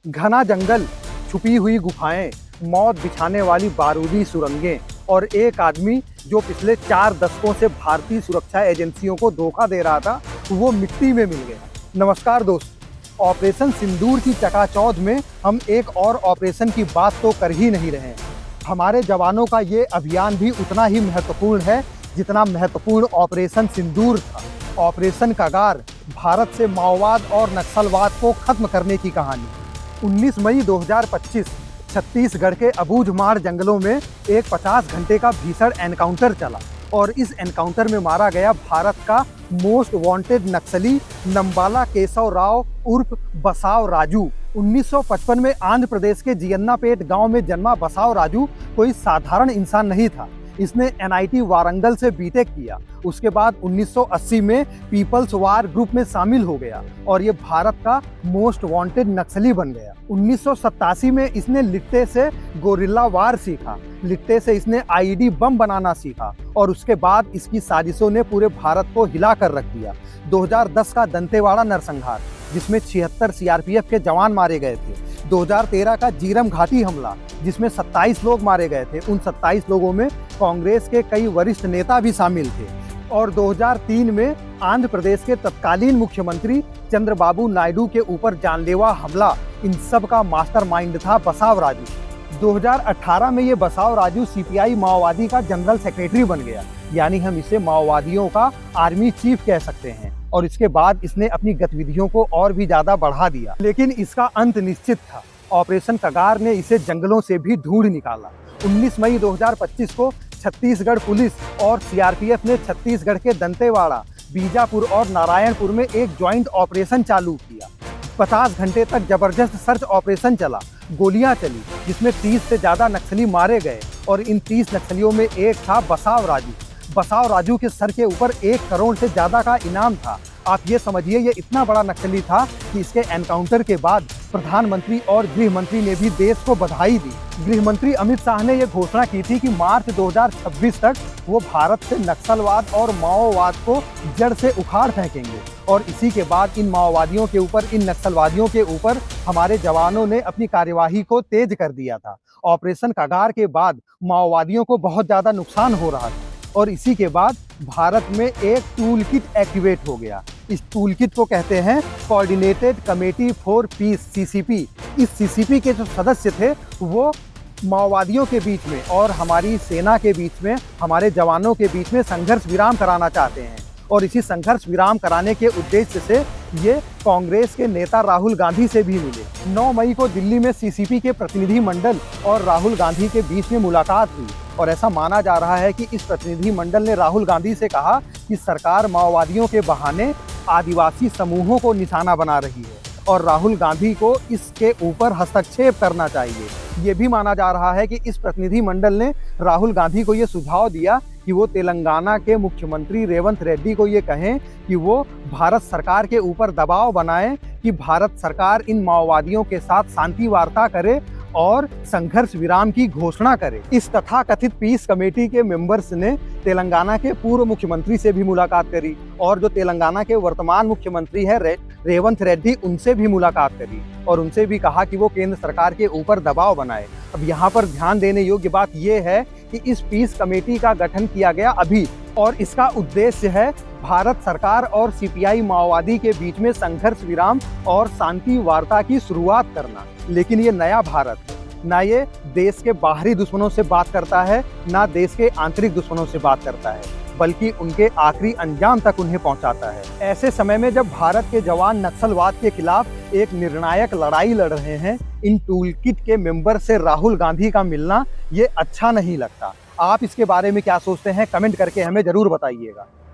घना जंगल, छुपी हुई गुफाएं, मौत बिछाने वाली बारूदी सुरंगें और एक आदमी जो पिछले 4 दशकों से भारतीय सुरक्षा एजेंसियों को धोखा दे रहा था, वो मिट्टी में मिल गया। नमस्कार दोस्तों, ऑपरेशन सिंदूर की चकाचौंध में हम एक और ऑपरेशन की बात तो कर ही नहीं रहे हैं। हमारे जवानों का ये अभियान भी उतना ही महत्वपूर्ण है जितना महत्वपूर्ण ऑपरेशन सिंदूर था। ऑपरेशन कगार, भारत से माओवाद और नक्सलवाद को खत्म करने की कहानी। 19 मई 2025 छत्तीसगढ़ के अबूझमाड़ जंगलों में एक 50 घंटे का भीषण एनकाउंटर चला और इस एनकाउंटर में मारा गया भारत का मोस्ट वांटेड नक्सली नंबाला केशव राव उर्फ बसाव राजू। 1955 में आंध्र प्रदेश के जियन्नापेट गांव में जन्मा बसाव राजू कोई साधारण इंसान नहीं था। इसने NIT वारंगल से बीटेक किया। उसके बाद 1980 में पीपल्स वार ग्रुप में शामिल हो गया और ये भारत का मोस्ट वांटेड नक्सली बन गया। 1987 में इसने लिट्टे से गोरिल्ला वार सीखा। लिट्टे से इसने IED बम बनाना सीखा और उसके बाद इसकी साजिशों ने पूरे भारत को हिला कर रख दिया। 2010 का दंतेवाड़ा नरसंहार, जिसमें 76 CRPF के जवान मारे गए थे। 2013 का जीरम घाटी हमला, जिसमें 27 लोग मारे गए थे। उन 27 लोगों में कांग्रेस के कई वरिष्ठ नेता भी शामिल थे। और 2003 में आंध्र प्रदेश के तत्कालीन मुख्यमंत्री चंद्रबाबू नायडू के ऊपर जानलेवा हमला, इन सब का मास्टरमाइंड था बसाव राजू। 2018 में ये बसाव राजू CPI माओवादी का जनरल सेक्रेटरी बन गया, यानी हम इसे माओवादियों का आर्मी चीफ कह सकते हैं। और इसके बाद इसने अपनी गतिविधियों को और भी ज्यादा बढ़ा दिया, लेकिन इसका अंत निश्चित था। ऑपरेशन कगार ने इसे जंगलों से भी ढूंढ निकाला। 19 मई 2025 को छत्तीसगढ़ पुलिस और CRPF ने छत्तीसगढ़ के दंतेवाड़ा, बीजापुर और नारायणपुर में एक ज्वाइंट ऑपरेशन चालू किया। 50 घंटे तक जबरदस्त सर्च ऑपरेशन चला। गोलियां चली, जिसमें 30 से ज्यादा नक्सली मारे गए और इन 30 नक्सलियों में एक था बसाव राजू। बसाव राजू के सर के ऊपर 1 करोड़ से ज्यादा का इनाम था। आप ये समझिए, ये इतना बड़ा नक्सली था कि इसके एनकाउंटर के बाद प्रधानमंत्री और गृह मंत्री ने भी देश को बधाई दी। गृह मंत्री अमित शाह ने यह घोषणा की थी कि मार्च 2026 तक वो भारत से नक्सलवाद और माओवाद को जड़ से उखाड़ फेंकेंगे। और इसी के बाद इन माओवादियों के ऊपर, इन नक्सलवादियों के ऊपर हमारे जवानों ने अपनी कार्यवाही को तेज कर दिया था। ऑपरेशन कगार के बाद माओवादियों को बहुत ज्यादा नुकसान हो रहा था और इसी के बाद भारत में एक टूल किट एक्टिवेट हो गया। इस टूल किट को कहते हैं coordinated committee for piece, CCP। इस CCP के जो सदस्य थे वो माओवादियों के बीच में और हमारी सेना के बीच में, हमारे जवानों के बीच में संघर्ष विराम कराना चाहते हैं। और इसी संघर्ष विराम कराने के उद्देश्य से ये कांग्रेस के नेता राहुल गांधी से भी मिले। 9 मई को दिल्ली में CCP के प्रतिनिधि मंडल और राहुल गांधी के बीच में मुलाकात हुई और ऐसा माना जा रहा है कि इस प्रतिनिधि मंडल ने राहुल गांधी से कहा कि सरकार माओवादियों के बहाने आदिवासी समूहों को निशाना बना रही है और राहुल गांधी को इसके ऊपर हस्तक्षेप करना चाहिए। ये भी माना जा रहा है कि इस प्रतिनिधि मंडल ने राहुल गांधी को ये सुझाव दिया कि वो तेलंगाना के मुख्यमंत्री रेवंत रेड्डी को ये कहें कि वो भारत सरकार के ऊपर दबाव बनाएं कि भारत सरकार इन माओवादियों के साथ शांति वार्ता करे और संघर्ष विराम की घोषणा करे। इस तथाकथित पीस कमेटी के मेंबर्स ने तेलंगाना के पूर्व मुख्यमंत्री से भी मुलाकात करी और जो तेलंगाना के वर्तमान मुख्यमंत्री है रेवंत रेड्डी, उनसे भी मुलाकात करी और उनसे भी कहा कि वो केंद्र सरकार के ऊपर दबाव बनाए। अब यहाँ पर ध्यान देने योग्य बात यह है कि इस पीस कमेटी का गठन किया गया अभी और इसका उद्देश्य है भारत सरकार और CPI माओवादी के बीच में संघर्ष विराम और शांति वार्ता की शुरुआत करना। लेकिन ये नया भारत है, ना ये देश के बाहरी दुश्मनों से बात करता है, ना देश के आंतरिक दुश्मनों से बात करता है, बल्कि उनके आखिरी अंजाम तक उन्हें पहुंचाता है। ऐसे समय में जब भारत के जवान नक्सलवाद के खिलाफ एक निर्णायक लड़ाई लड़ रहे हैं, इन टूल किट के मेंबर से राहुल गांधी का मिलना ये अच्छा नहीं लगता। आप इसके बारे में क्या सोचते हैं? कमेंट करके हमें जरूर बताइएगा।